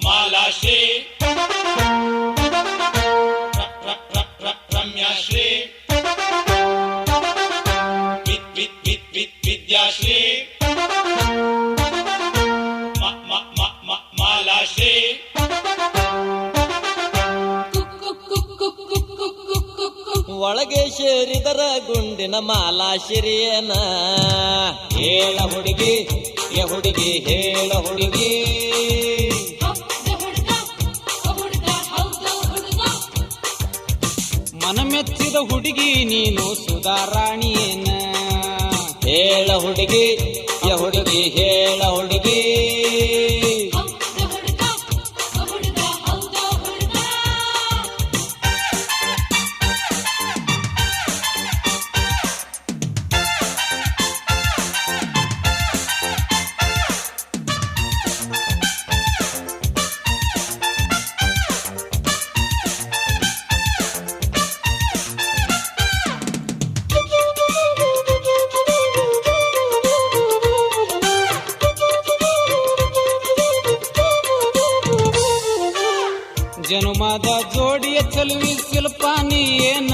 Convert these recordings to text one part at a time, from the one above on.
ಮಾಲಾಶ್ರೀ ರಮ್ಯಾಶ್ರೀ ವಿದ್ಯಾಶ್ರೀ ಮಾಲಾಶ್ರೀ ಒಳಗೆ ಸೇರಿದರ ಗುಂಡಿನ ಮಾಲಾಶ್ರೀಯನ ಹೇಳ ಹುಡುಗಿ ಹುಡುಗಿ ಹೇಳ ಹುಡುಗಿ ಮನ ಮೆಚ್ಚಿದ ಹುಡುಗಿ ನೀನು ಸುಧಾರಾಣಿಯೇನ ಹೇಳ ಹುಡುಗಿ ಹುಡುಗಿ ಹೇಳ ಹುಡುಗಿ ಜನುಮದ ಜೋಡಿಯ ಚಲುವಿ ಶಿಲ್ಪಾನಿ ಏನ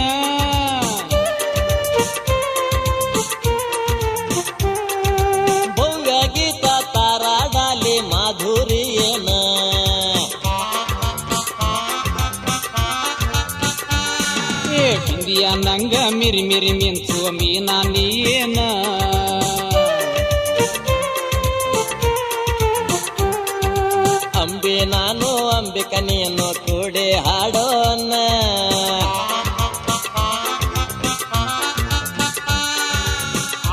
ಭವ್ಯ ಗೀತ ತಾರಾಡಾಲಿ ಮಾಧುರಿ ಏನ ಬಿಂದಿಯ ನಂಗ ಮಿರಿ ಮಿರಿ ಮಿಂಚುವ ಮೀನಾ ನೀ ಏನ ಅಂಬೆ ನಾನು ಅಂಬಿಕ ನೀನು ಕೂಡಿ ಹಾಡೋಣ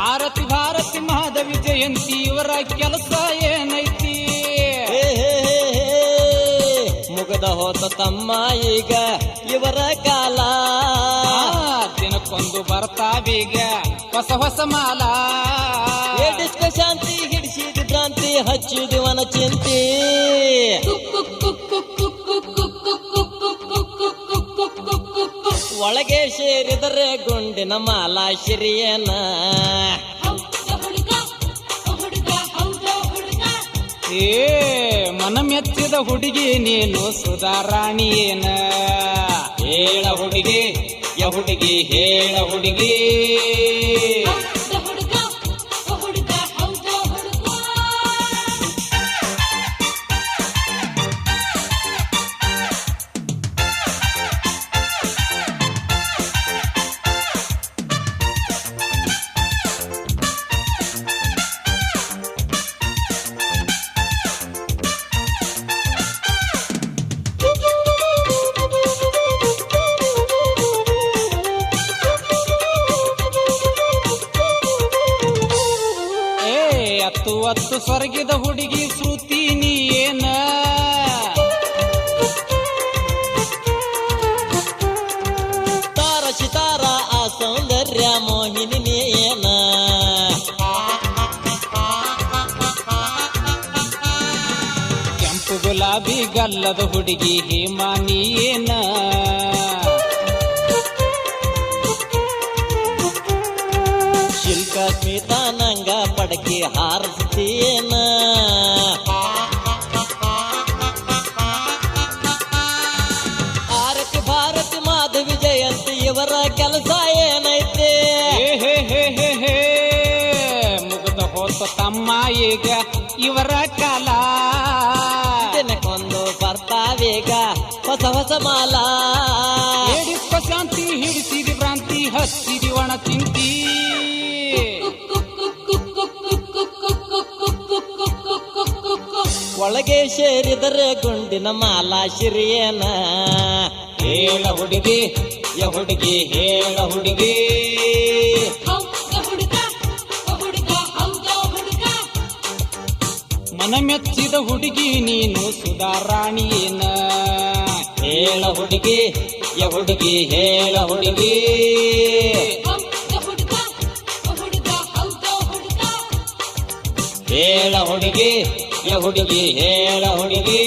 ಆರತಿ ಭಾರತಿ ಮಾಧವಿ ಜಯಂತಿ ಇವರ ಕೆಲಸ ಏನೈತಿ ಮುಗದ ಹೋತ ತಮ್ಮ ಈಗ ಇವರ ಕಾಲ ದಿನಕ್ಕೊಂದು ಬರ್ತಾವೀಗ ಹೊಸ ಹೊಸ ಮಾಲ ಡಿಸ್ಕ ಶಾಂತಿ ಹಿಡಿಸಿದ ಭ್ರಾಂತಿ ಹಚ್ಚಿದಿವನ ಚಿಂತಿ ಒಳಗೆ ಸೇರಿದರೆ ಗುಂಡಿನ ಮಾಲಾಶ್ರೀಯನ ಏ ಮನ ಮೆಚ್ಚಿದ ಹುಡುಗಿ ನೀನು ಸುಧಾರಾಣಿಯೇನ ಹೇಳ ಹುಡುಗಿ ಹುಡುಗಿ ಹೇಳ ಹುಡುಗಿ ಹತ್ತು ಸ್ವರ್ಗದ ಹುಡುಗಿ ಶ್ರುತಿ ನೀ ಏನ ತಾರ ಸಿತಾರ ಆ ಸೌಂದರ್ಯ ಮೋಹಿನಿ ನೀ ಏನ ಕೆಂಪು ಗುಲಾಬಿ ಗಲ್ಲದ ಹುಡುಗಿ ಹೇಮಾ ನೀ ಏನ ಶಿಲ್ಕ ಸ್ಮಿತ ನಂಗ ಪಡಕಿ ಹಾರಿಸ್ತೀನ ಆರತಿ ಭಾರತಿ ಮಾಧವಿ ಜಯಂತಿ ಇವರ ಕೆಲಸ ಏನೈತೆ ಮುಗಿದ ಹೋತ ತಮ್ಮ ಈಗ ಇವರ ಕಾಲ ದಿನಕ್ಕೊಂದು ಬರ್ತಾವೀಗ ಹೊಸ ಹೊಸ ಮಾಲ ಹಿಡಿಸ್ಕ ಶಾಂತಿ ಹಿಡಿಸಿದಿ ಭ್ರಾಂತಿ ಹಚ್ಚಿದಿ ಒಣ ಚಿಂತಿ ಒಳಗೆ ಸೇರಿದರೆ ಗುಂಡಿನ ಮಾಲಾಶ್ರೀಯನ ಹೇಳ ಹುಡುಗಿ ಹುಡುಗಿ ಹೇಳ ಹುಡುಗಿ ಮನ ಮೆಚ್ಚಿದ ಹುಡುಗಿ ನೀನು ಸುಧಾರಾಣಿಯೇನ ಹೇಳ ಹುಡುಗಿ ಹುಡುಗಿ ಹೇಳ ಹುಡುಗಿ ಹೇಳ ಹುಡುಗಿ ಹುಡುಗಿ ಹೇಳ ಹುಡುಗಿ